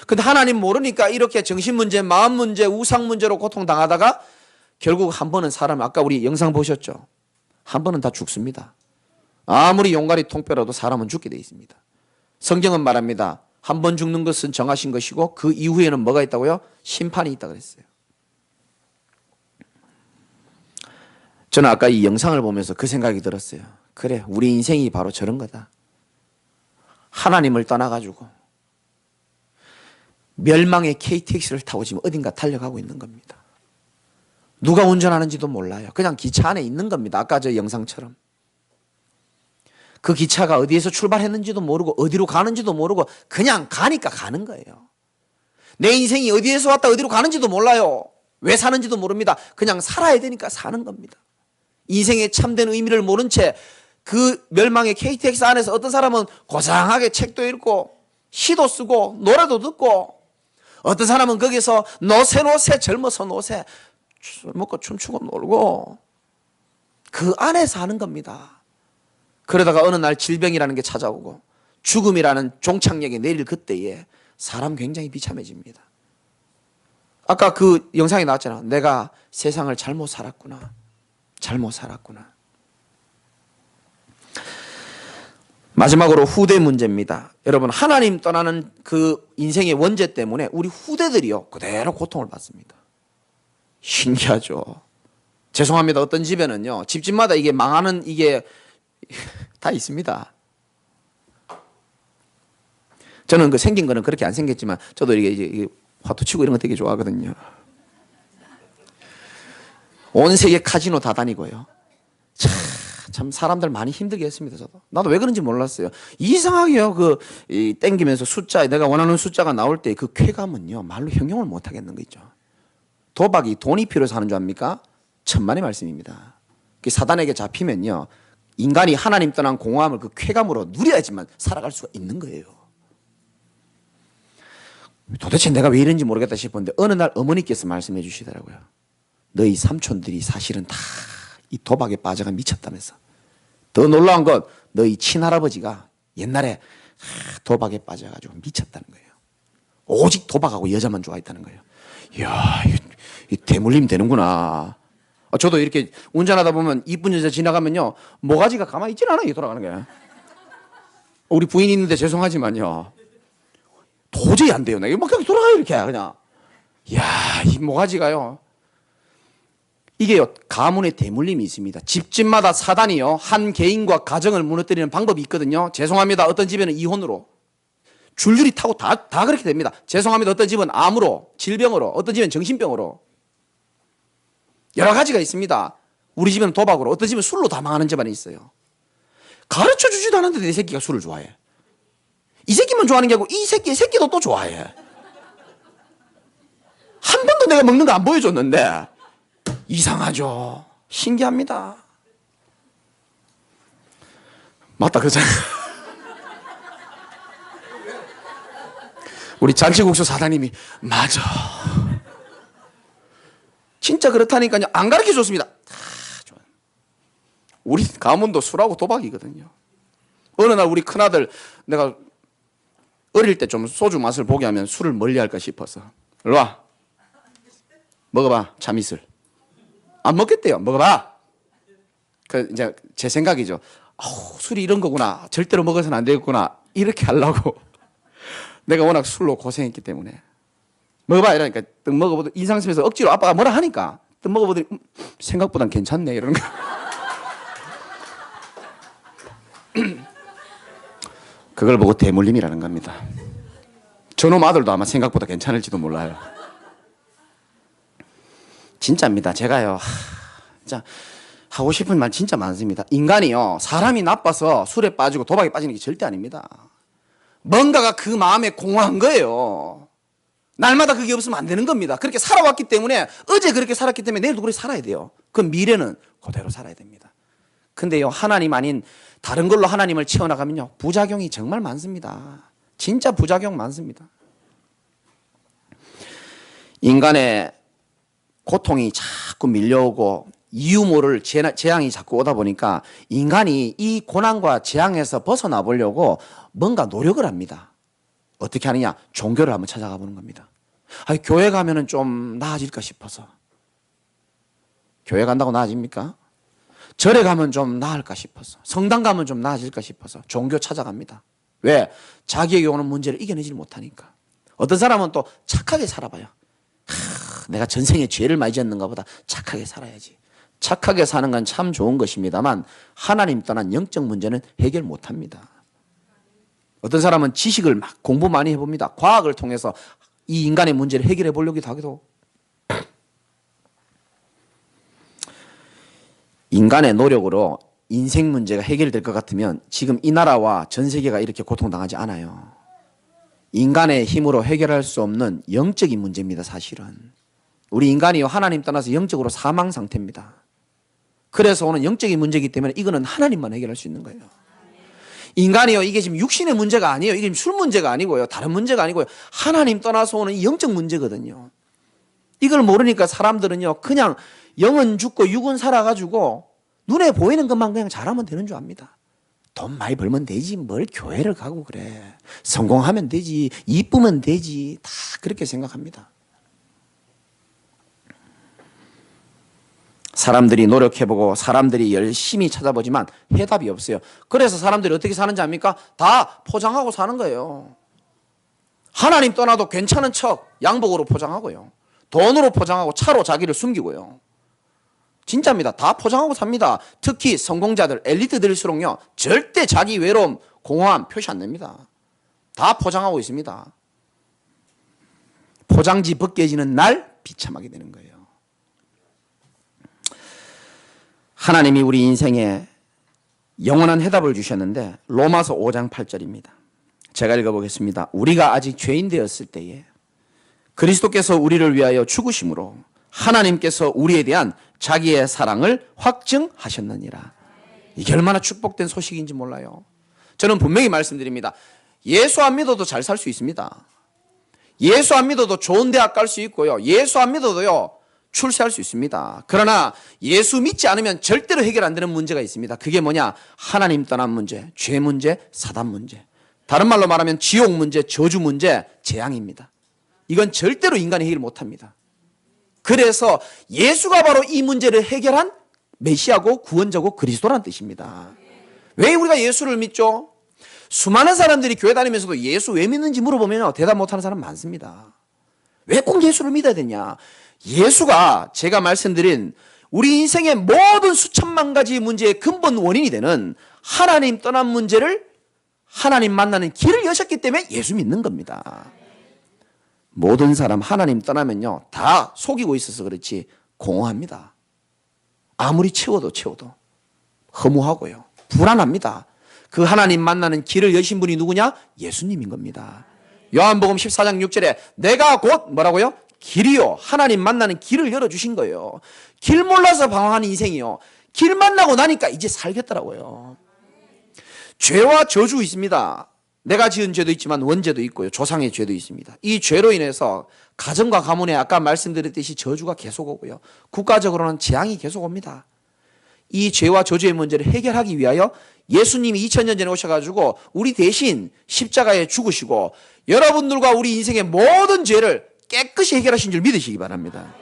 근데 하나님 모르니까 이렇게 정신 문제, 마음 문제, 우상 문제로 고통당하다가 결국 한 번은 사람 아까 우리 영상 보셨죠? 한 번은 다 죽습니다. 아무리 용가리 통뼈라도 사람은 죽게 돼 있습니다. 성경은 말합니다. 한 번 죽는 것은 정하신 것이고 그 이후에는 뭐가 있다고요? 심판이 있다고 그랬어요. 저는 아까 이 영상을 보면서 그 생각이 들었어요. 그래, 우리 인생이 바로 저런 거다. 하나님을 떠나가지고 멸망의 KTX를 타고 지금 어딘가 달려가고 있는 겁니다. 누가 운전하는지도 몰라요. 그냥 기차 안에 있는 겁니다. 아까 저 영상처럼. 그 기차가 어디에서 출발했는지도 모르고 어디로 가는지도 모르고 그냥 가니까 가는 거예요. 내 인생이 어디에서 왔다 어디로 가는지도 몰라요. 왜 사는지도 모릅니다. 그냥 살아야 되니까 사는 겁니다. 인생의 참된 의미를 모른 채 그 멸망의 KTX 안에서 어떤 사람은 고상하게 책도 읽고 시도 쓰고 노래도 듣고, 어떤 사람은 거기서 노세 젊어서 노세 술 먹고 춤추고 놀고 그 안에 사는 겁니다. 그러다가 어느 날 질병이라는 게 찾아오고 죽음이라는 종착역에 내릴 그때에 사람 굉장히 비참해집니다. 아까 그 영상에 나왔잖아. 내가 세상을 잘못 살았구나. 잘못 살았구나. 마지막으로 후대 문제입니다. 여러분, 하나님 떠나는 그 인생의 원죄 때문에 우리 후대들이요 그대로 고통을 받습니다. 신기하죠. 죄송합니다. 어떤 집에는요 집집마다 이게 망하는 이게 다 있습니다. 저는 그 생긴 거는 그렇게 안 생겼지만 저도 이게 화투 치고 이런 거 되게 좋아하거든요. 온 세계 카지노 다 다니고요. 참 사람들 많이 힘들게 했습니다. 저도. 나도 왜 그런지 몰랐어요. 이상하게요. 땡기면서 숫자, 내가 원하는 숫자가 나올 때 그 쾌감은요 말로 형용을 못 하겠는 거 있죠. 도박이 돈이 필요해서 하는 줄 압니까? 천만의 말씀입니다. 사단에게 잡히면요 인간이 하나님 떠난 공허함을 그 쾌감으로 누려야지만 살아갈 수가 있는 거예요. 도대체 내가 왜 이런지 모르겠다 싶었는데 어느 날 어머니께서 말씀해 주시더라고요. 너희 삼촌들이 사실은 다 이 도박에 빠져가 미쳤다면서. 더 놀라운 건 너희 친할아버지가 옛날에 도박에 빠져가지고 미쳤다는 거예요. 오직 도박하고 여자만 좋아했다는 거예요. 이야, 이 대물림 되는구나. 저도 이렇게 운전하다 보면 이쁜 여자 지나가면요 모가지가 가만히 있질 않아요. 돌아가는 게. 우리 부인이 있는데 죄송하지만요 도저히 안 돼요. 내가 막 그냥 돌아가요 이렇게 그냥. 이야, 이 모가지가요. 이게요 가문의 대물림이 있습니다. 집집마다 사단이요 한 개인과 가정을 무너뜨리는 방법이 있거든요. 죄송합니다. 어떤 집에는 이혼으로 줄줄이 타고 다 그렇게 됩니다. 죄송합니다. 어떤 집은 암으로, 질병으로, 어떤 집은 정신병으로, 여러 가지가 있습니다. 우리 집은 도박으로, 어떤 집은 술로 다 망하는 집안이 있어요. 가르쳐 주지도 않았는데 내 새끼가 술을 좋아해. 이 새끼만 좋아하는 게 아니고 이 새끼도 또 좋아해. 한 번도 내가 먹는 거 안 보여줬는데 이상하죠. 신기합니다. 맞다 그잖아. 우리 잔치국수 사장님이 맞아. 진짜 그렇다니까요. 안 가르쳐 줬습니다. 우리 가문도 술하고 도박이거든요. 어느 날 우리 큰아들 내가 어릴 때 좀 소주 맛을 보게 하면 술을 멀리할까 싶어서 일로 와 먹어봐 참이슬. 안 먹겠대요. 먹어봐. 이제 제 생각이죠. 술이 이런 거구나. 절대로 먹어서는 안 되겠구나. 이렇게 하려고 내가 워낙 술로 고생했기 때문에 먹어봐 이러니까 떡 먹어보더니 인상 쓰면서 억지로 아빠가 뭐라 하니까 떡 먹어보더니 생각보단 괜찮네 이러는 거. 그걸 보고 대물림이라는 겁니다. 저놈 아들도 아마 생각보다 괜찮을지도 몰라요. 진짜입니다. 제가요 진짜 하고 싶은 말 진짜 많습니다. 인간이요 사람이 나빠서 술에 빠지고 도박에 빠지는 게 절대 아닙니다. 뭔가가 그 마음에 공허한 거예요. 날마다 그게 없으면 안 되는 겁니다. 그렇게 살아왔기 때문에 어제 그렇게 살았기 때문에 내일도 그렇게 살아야 돼요. 그럼 미래는 그대로 살아야 됩니다. 근데요 하나님 아닌 다른 걸로 하나님을 채워나가면요 부작용이 정말 많습니다. 진짜 부작용 많습니다. 인간의 고통이 자꾸 밀려오고 이유 모를 재앙이 자꾸 오다 보니까 인간이 이 고난과 재앙에서 벗어나 보려고 뭔가 노력을 합니다. 어떻게 하느냐? 종교를 한번 찾아가 보는 겁니다. 교회 가면은 좀 나아질까 싶어서. 교회 간다고 나아집니까? 절에 가면 좀 나을까 싶어서. 성당 가면 좀 나아질까 싶어서 종교 찾아갑니다. 왜? 자기에게 오는 문제를 이겨내지 못하니까. 어떤 사람은 또 착하게 살아봐요. 내가 전생에 죄를 많이 지었는가 보다 착하게 살아야지. 착하게 사는 건 참 좋은 것입니다만 하나님 떠난 영적 문제는 해결 못합니다. 어떤 사람은 지식을 막 공부 많이 해봅니다. 과학을 통해서 이 인간의 문제를 해결해 보려고 하기도. 인간의 노력으로 인생 문제가 해결될 것 같으면 지금 이 나라와 전 세계가 이렇게 고통당하지 않아요. 인간의 힘으로 해결할 수 없는 영적인 문제입니다. 사실은 우리 인간이 하나님 떠나서 영적으로 사망 상태입니다. 그래서 오는 영적인 문제이기 때문에 이거는 하나님만 해결할 수 있는 거예요. 인간이요, 이게 지금 육신의 문제가 아니에요. 이게 술 문제가 아니고요, 다른 문제가 아니고요, 하나님 떠나서 오는 영적 문제거든요. 이걸 모르니까 사람들은요, 그냥 영은 죽고 육은 살아가지고 눈에 보이는 것만 그냥 잘하면 되는 줄 압니다. 돈 많이 벌면 되지, 뭘 교회를 가고 그래. 성공하면 되지, 이쁘면 되지, 다 그렇게 생각합니다. 사람들이 노력해보고 사람들이 열심히 찾아보지만 해답이 없어요. 그래서 사람들이 어떻게 사는지 압니까? 다 포장하고 사는 거예요. 하나님 떠나도 괜찮은 척 양복으로 포장하고요, 돈으로 포장하고 차로 자기를 숨기고요. 진짜입니다. 다 포장하고 삽니다. 특히 성공자들, 엘리트들일수록요, 절대 자기 외로움, 공허함 표시 안 냅니다. 다 포장하고 있습니다. 포장지 벗겨지는 날 비참하게 되는 거예요. 하나님이 우리 인생에 영원한 해답을 주셨는데 로마서 5장 8절입니다. 제가 읽어보겠습니다. 우리가 아직 죄인 되었을 때에 그리스도께서 우리를 위하여 죽으심으로 하나님께서 우리에 대한 자기의 사랑을 확증하셨느니라. 이게 얼마나 축복된 소식인지 몰라요. 저는 분명히 말씀드립니다. 예수 안 믿어도 잘 살 수 있습니다. 예수 안 믿어도 좋은 대학 갈 수 있고요, 예수 안 믿어도요 출세할 수 있습니다. 그러나 예수 믿지 않으면 절대로 해결 안 되는 문제가 있습니다. 그게 뭐냐? 하나님 떠난 문제, 죄 문제, 사단 문제. 다른 말로 말하면 지옥 문제, 저주 문제, 재앙입니다. 이건 절대로 인간이 해결 못합니다. 그래서 예수가 바로 이 문제를 해결한 메시아고 구원자고 그리스도라는 뜻입니다. 왜 우리가 예수를 믿죠? 수많은 사람들이 교회 다니면서도 예수 왜 믿는지 물어보면 대답 못하는 사람 많습니다. 왜 꼭 예수를 믿어야 되냐? 예수가 제가 말씀드린 우리 인생의 모든 수천만 가지 문제의 근본 원인이 되는 하나님 떠난 문제를 하나님 만나는 길을 여셨기 때문에 예수 믿는 겁니다. 모든 사람 하나님 떠나면요 다 속이고 있어서 그렇지 공허합니다. 아무리 채워도 허무하고요, 불안합니다. 그 하나님 만나는 길을 여신 분이 누구냐? 예수님인 겁니다. 요한복음 14장 6절에 내가 곧 뭐라고요? 길이요, 하나님 만나는 길을 열어주신 거예요. 길 몰라서 방황하는 인생이요, 길 만나고 나니까 이제 살겠더라고요. 죄와 저주 있습니다. 내가 지은 죄도 있지만 원죄도 있고요, 조상의 죄도 있습니다. 이 죄로 인해서 가정과 가문에 아까 말씀드렸듯이 저주가 계속 오고요, 국가적으로는 재앙이 계속 옵니다. 이 죄와 저주의 문제를 해결하기 위하여 예수님이 2000년 전에 오셔가지고 우리 대신 십자가에 죽으시고 여러분들과 우리 인생의 모든 죄를 깨끗이 해결하신 줄 믿으시기 바랍니다.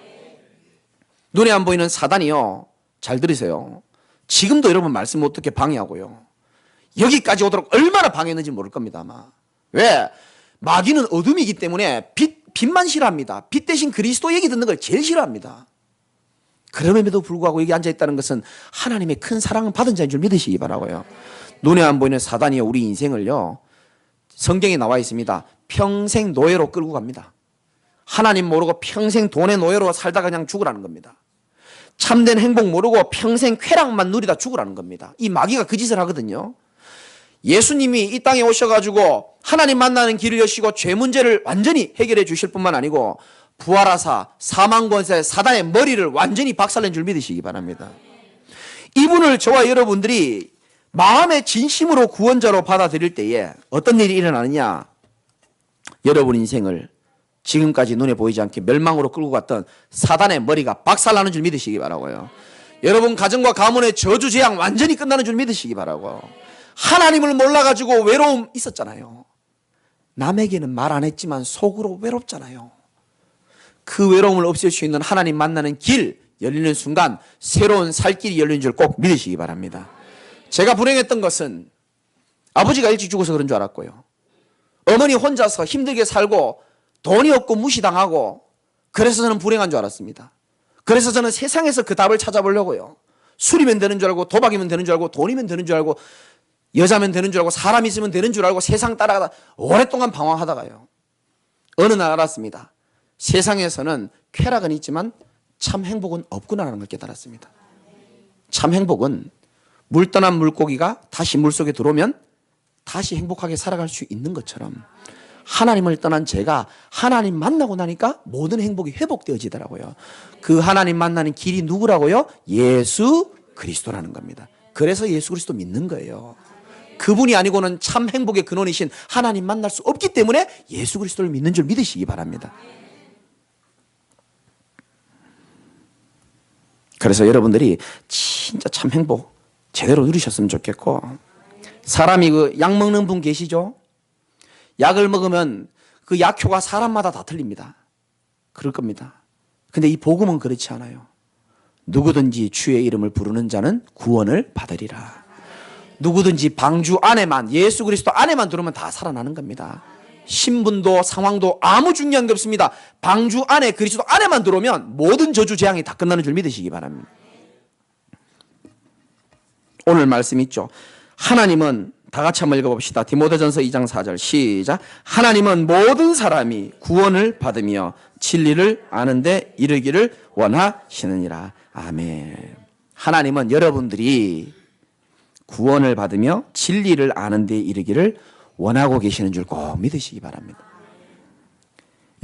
눈에 안 보이는 사단이요, 잘 들으세요, 지금도 여러분 말씀 어떻게 방해하고요, 여기까지 오도록 얼마나 방해했는지 모를 겁니다 아마. 왜? 마귀는 어둠이기 때문에 빛만 싫어합니다. 빛 대신 그리스도 얘기 듣는 걸 제일 싫어합니다. 그럼에도 불구하고 여기 앉아있다는 것은 하나님의 큰 사랑을 받은 자인 줄 믿으시기 바라고요. 눈에 안 보이는 사단이요, 우리 인생을요, 성경에 나와 있습니다, 평생 노예로 끌고 갑니다. 하나님 모르고 평생 돈의 노예로 살다가 그냥 죽으라는 겁니다. 참된 행복 모르고 평생 쾌락만 누리다 죽으라는 겁니다. 이 마귀가 그 짓을 하거든요. 예수님이 이 땅에 오셔가지고 하나님 만나는 길을 여시고 죄 문제를 완전히 해결해 주실 뿐만 아니고 부활하사 사망 권세 사단의 머리를 완전히 박살낸 줄 믿으시기 바랍니다. 이분을 저와 여러분들이 마음의 진심으로 구원자로 받아들일 때에 어떤 일이 일어나느냐? 여러분 인생을 지금까지 눈에 보이지 않게 멸망으로 끌고 갔던 사단의 머리가 박살나는 줄 믿으시기 바라고요. 여러분 가정과 가문의 저주 재앙 완전히 끝나는 줄 믿으시기 바라고. 하나님을 몰라가지고 외로움 있었잖아요. 남에게는 말 안 했지만 속으로 외롭잖아요. 그 외로움을 없앨 수 있는 하나님 만나는 길 열리는 순간 새로운 살 길이 열리는 줄 꼭 믿으시기 바랍니다. 제가 불행했던 것은 아버지가 일찍 죽어서 그런 줄 알았고요, 어머니 혼자서 힘들게 살고 돈이 없고 무시당하고 그래서 저는 불행한 줄 알았습니다. 그래서 저는 세상에서 그 답을 찾아보려고요. 술이면 되는 줄 알고, 도박이면 되는 줄 알고, 돈이면 되는 줄 알고, 여자면 되는 줄 알고, 사람 있으면 되는 줄 알고, 세상 따라가다 오랫동안 방황하다가요, 어느 날 알았습니다. 세상에서는 쾌락은 있지만 참 행복은 없구나라는 걸 깨달았습니다. 참 행복은 물 떠난 물고기가 다시 물속에 들어오면 다시 행복하게 살아갈 수 있는 것처럼, 하나님을 떠난 제가 하나님 만나고 나니까 모든 행복이 회복되어지더라고요. 그 하나님 만나는 길이 누구라고요? 예수 그리스도라는 겁니다. 그래서 예수 그리스도 믿는 거예요. 그분이 아니고는 참 행복의 근원이신 하나님 만날 수 없기 때문에 예수 그리스도를 믿는 줄 믿으시기 바랍니다. 그래서 여러분들이 진짜 참 행복 제대로 누리셨으면 좋겠고, 사람이 그 약 먹는 분 계시죠? 약을 먹으면 그 약효가 사람마다 다 틀립니다. 그럴 겁니다. 근데 이 복음은 그렇지 않아요. 누구든지 주의 이름을 부르는 자는 구원을 받으리라. 누구든지 방주 안에만, 예수 그리스도 안에만 들어오면 다 살아나는 겁니다. 신분도 상황도 아무 중요한 게 없습니다. 방주 안에, 그리스도 안에만 들어오면 모든 저주 재앙이 다 끝나는 줄 믿으시기 바랍니다. 오늘 말씀 있죠. 하나님은, 다 같이 한번 읽어봅시다. 디모데전서 2장 4절 시작. 하나님은 모든 사람이 구원을 받으며 진리를 아는 데 이르기를 원하시느니라. 아멘. 하나님은 여러분들이 구원을 받으며 진리를 아는 데 이르기를 원하고 계시는 줄 꼭 믿으시기 바랍니다.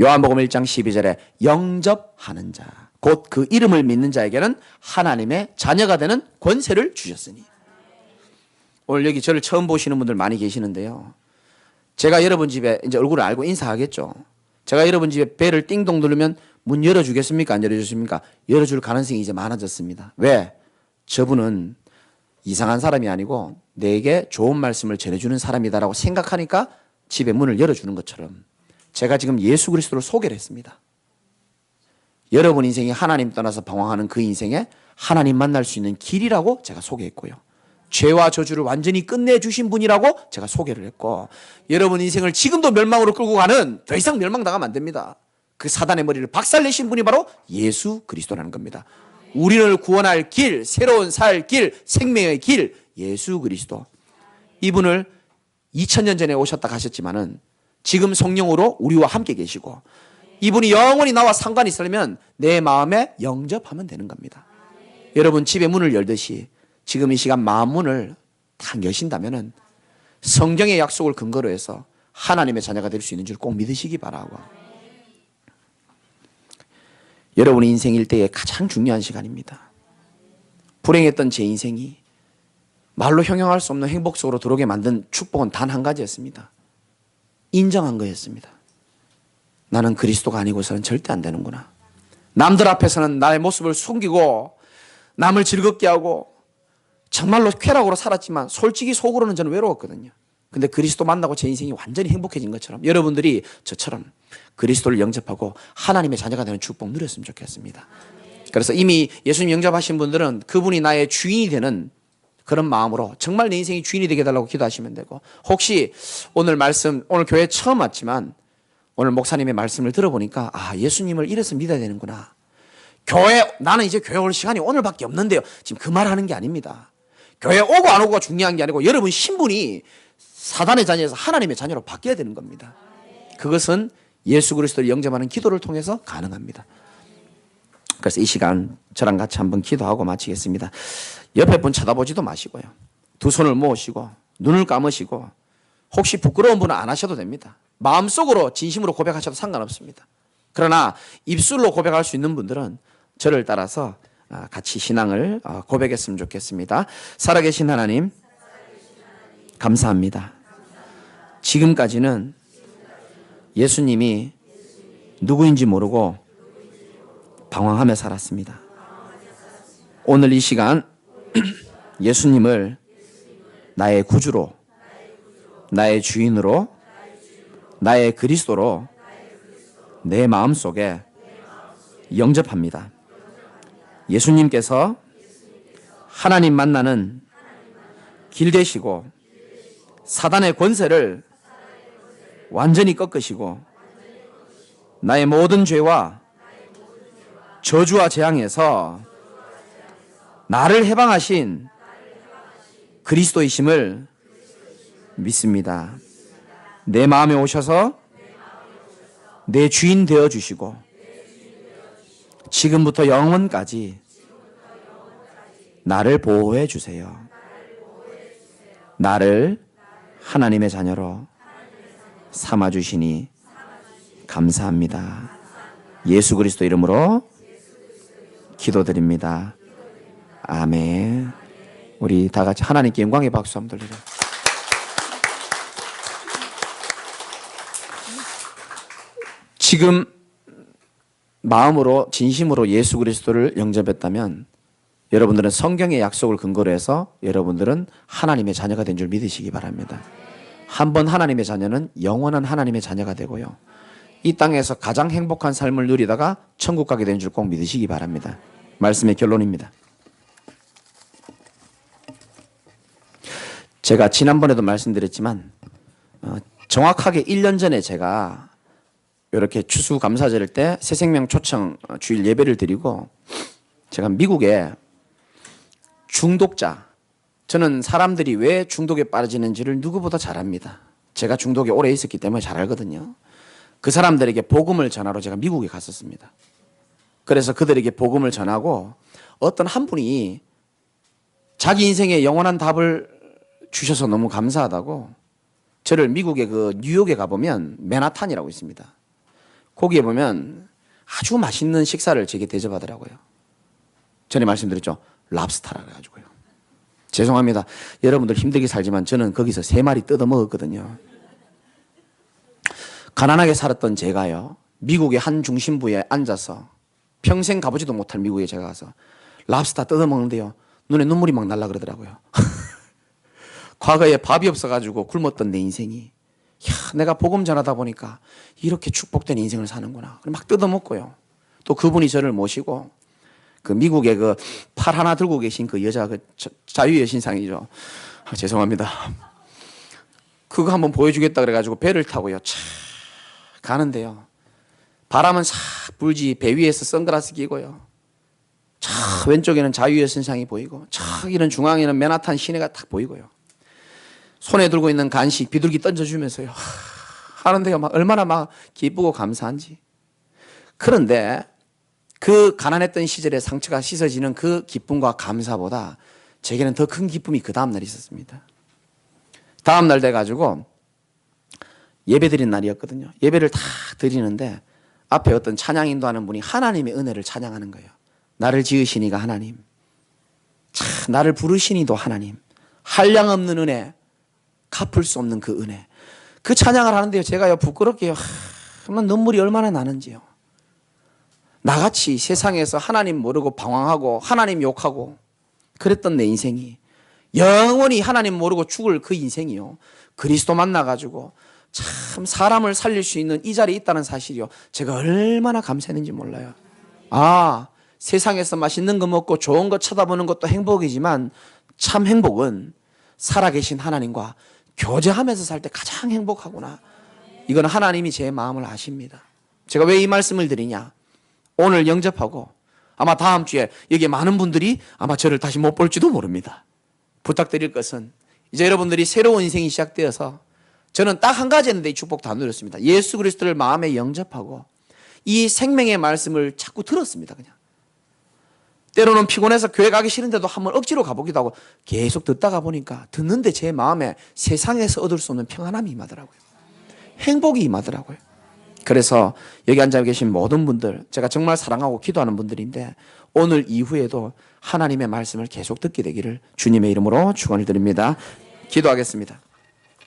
요한복음 1장 12절에 영접하는 자, 곧 그 이름을 믿는 자에게는 하나님의 자녀가 되는 권세를 주셨으니. 오늘 여기 저를 처음 보시는 분들 많이 계시는데요, 제가 여러분 집에 이제 얼굴을 알고 인사하겠죠. 제가 여러분 집에 배를 띵동 누르면 문 열어주겠습니까? 안 열어주십니까? 열어줄 가능성이 이제 많아졌습니다. 왜? 저분은 이상한 사람이 아니고 내게 좋은 말씀을 전해주는 사람이다라고 생각하니까 집에 문을 열어주는 것처럼 제가 지금 예수 그리스도를 소개를 했습니다. 여러분 인생이 하나님 떠나서 방황하는 그 인생에 하나님 만날 수 있는 길이라고 제가 소개했고요, 죄와 저주를 완전히 끝내주신 분이라고 제가 소개를 했고, 여러분 인생을 지금도 멸망으로 끌고 가는, 더 이상 멸망당하면 안 됩니다, 그 사단의 머리를 박살내신 분이 바로 예수 그리스도라는 겁니다. 우리를 구원할 길, 새로운 살 길, 생명의 길, 예수 그리스도. 이분을 2000년 전에 오셨다 가셨지만은 지금 성령으로 우리와 함께 계시고, 이분이 영원히 나와 상관이 있으려면 내 마음에 영접하면 되는 겁니다. 여러분 집에 문을 열듯이 지금 이 시간 마음 문을 딱 여신다면은 성경의 약속을 근거로 해서 하나님의 자녀가 될 수 있는 줄 꼭 믿으시기 바라고. 여러분의 인생 일대의 가장 중요한 시간입니다. 불행했던 제 인생이 말로 형용할 수 없는 행복 속으로 들어오게 만든 축복은 단 한 가지였습니다. 인정한 거였습니다. 나는 그리스도가 아니고서는 절대 안 되는구나. 남들 앞에서는 나의 모습을 숨기고 남을 즐겁게 하고 정말로 쾌락으로 살았지만 솔직히 속으로는 저는 외로웠거든요. 근데 그리스도 만나고 제 인생이 완전히 행복해진 것처럼 여러분들이 저처럼 그리스도를 영접하고 하나님의 자녀가 되는 축복 누렸으면 좋겠습니다. 그래서 이미 예수님 영접하신 분들은 그분이 나의 주인이 되는 그런 마음으로 정말 내 인생이 주인이 되게 해달라고 기도하시면 되고, 혹시 오늘 말씀, 오늘 교회 처음 왔지만 오늘 목사님의 말씀을 들어보니까 아, 예수님을 이래서 믿어야 되는구나. 나는 이제 교회 올 시간이 오늘밖에 없는데요. 지금 그 말 하는 게 아닙니다. 교회 오고 안 오고가 중요한 게 아니고 여러분 신분이 사단의 자녀에서 하나님의 자녀로 바뀌어야 되는 겁니다. 그것은 예수 그리스도를 영접하는 기도를 통해서 가능합니다. 그래서 이 시간 저랑 같이 한번 기도하고 마치겠습니다. 옆에 분 쳐다보지도 마시고요, 두 손을 모으시고 눈을 감으시고, 혹시 부끄러운 분은 안 하셔도 됩니다. 마음속으로 진심으로 고백하셔도 상관없습니다. 그러나 입술로 고백할 수 있는 분들은 저를 따라서 같이 신앙을 고백했으면 좋겠습니다. 살아계신 하나님, 감사합니다. 지금까지는 예수님이 누구인지 모르고 방황하며 살았습니다. 오늘 이 시간 예수님을 나의 구주로, 나의 주인으로, 나의 그리스도로 내 마음속에 영접합니다. 예수님께서 하나님 만나는 길 되시고 사단의 권세를 완전히 꺾으시고 나의 모든 죄와 저주와 재앙에서 나를 해방하신 그리스도이심을 믿습니다. 내 마음에 오셔서 내 주인 되어 주시고 지금부터 영원까지 나를 보호해 주세요. 나를 하나님의 자녀로 삼아 주시니 감사합니다. 예수 그리스도 이름으로 기도드립니다. 아멘. 우리 다 같이 하나님께 영광의 박수 한번 돌리자. 지금 마음으로 진심으로 예수 그리스도를 영접했다면 여러분들은 성경의 약속을 근거로 해서 여러분들은 하나님의 자녀가 된 줄 믿으시기 바랍니다. 한번 하나님의 자녀는 영원한 하나님의 자녀가 되고요. 이 땅에서 가장 행복한 삶을 누리다가 천국 가게 된 줄 꼭 믿으시기 바랍니다. 말씀의 결론입니다. 제가 지난번에도 말씀드렸지만 정확하게 1년 전에 제가 이렇게 추수감사절 때 새생명 초청 주일 예배를 드리고 제가 미국에 중독자, 저는 사람들이 왜 중독에 빠지는지를 누구보다 잘 압니다. 제가 중독에 오래 있었기 때문에 잘 알거든요. 그 사람들에게 복음을 전하러 제가 미국에 갔었습니다. 그래서 그들에게 복음을 전하고 어떤 한 분이 자기 인생의 영원한 답을 주셔서 너무 감사하다고 저를 미국의 그 뉴욕에 가보면 맨하탄이라고 있습니다. 거기에 보면 아주 맛있는 식사를 제게 대접하더라고요. 전에 말씀드렸죠. 랍스타라 그래가지고요. 죄송합니다. 여러분들 힘들게 살지만 저는 거기서 3마리 뜯어 먹었거든요. 가난하게 살았던 제가요. 미국의 한 중심부에 앉아서 평생 가보지도 못할 미국에 제가 가서 랍스타 뜯어 먹는데요. 눈에 눈물이 막 날라 그러더라고요. 과거에 밥이 없어가지고 굶었던 내 인생이 내가 복음 전하다 보니까 이렇게 축복된 인생을 사는구나. 막 뜯어 먹고요. 또 그분이 저를 모시고 그 미국의 그 팔 하나 들고 계신 그 여자 그 자유의 신상이죠. 죄송합니다. 그거 한번 보여주겠다 그래가지고 배를 타고요. 차 가는데요. 바람은 싹 불지 배 위에서 선글라스 끼고요. 차 왼쪽에는 자유의 신상이 보이고 차 이런 중앙에는 맨하탄 시내가 딱 보이고요. 손에 들고 있는 간식 비둘기 던져주면서요. 하는데요. 막 얼마나 막 기쁘고 감사한지. 그런데 그 가난했던 시절의 상처가 씻어지는 그 기쁨과 감사보다 제게는 더 큰 기쁨이 그 다음날 있었습니다. 다음날 돼가지고 예배 드린 날이었거든요. 예배를 다 드리는데 앞에 어떤 찬양 인도하는 분이 하나님의 은혜를 찬양하는 거예요. 나를 지으시니가 하나님, 나를 부르시니도 하나님, 한량없는 은혜, 갚을 수 없는 그 은혜. 그 찬양을 하는데요. 제가요 부끄럽게요. 눈물이 얼마나 나는지요. 나같이 세상에서 하나님 모르고 방황하고 하나님 욕하고 그랬던 내 인생이 영원히 하나님 모르고 죽을 그 인생이요. 그리스도 만나가지고 참 사람을 살릴 수 있는 이 자리에 있다는 사실이요. 제가 얼마나 감사했는지 몰라요. 아, 세상에서 맛있는 거 먹고 좋은 거 쳐다보는 것도 행복이지만 참 행복은 살아계신 하나님과 교제하면서 살 때 가장 행복하구나. 이건 하나님이 제 마음을 아십니다. 제가 왜 이 말씀을 드리냐. 오늘 영접하고 아마 다음 주에 여기 많은 분들이 아마 저를 다시 못 볼지도 모릅니다. 부탁드릴 것은 이제 여러분들이 새로운 인생이 시작되어서 저는 딱 한 가지 했는데 이 축복 다 누렸습니다. 예수 그리스도를 마음에 영접하고 이 생명의 말씀을 자꾸 들었습니다. 그냥 때로는 피곤해서 교회 가기 싫은데도 한번 억지로 가보기도 하고 계속 듣다가 보니까 듣는데 제 마음에 세상에서 얻을 수 없는 평안함이 임하더라고요. 행복이 임하더라고요. 그래서 여기 앉아 계신 모든 분들, 제가 정말 사랑하고 기도하는 분들인데 오늘 이후에도 하나님의 말씀을 계속 듣게 되기를 주님의 이름으로 축원을 드립니다. 기도하겠습니다.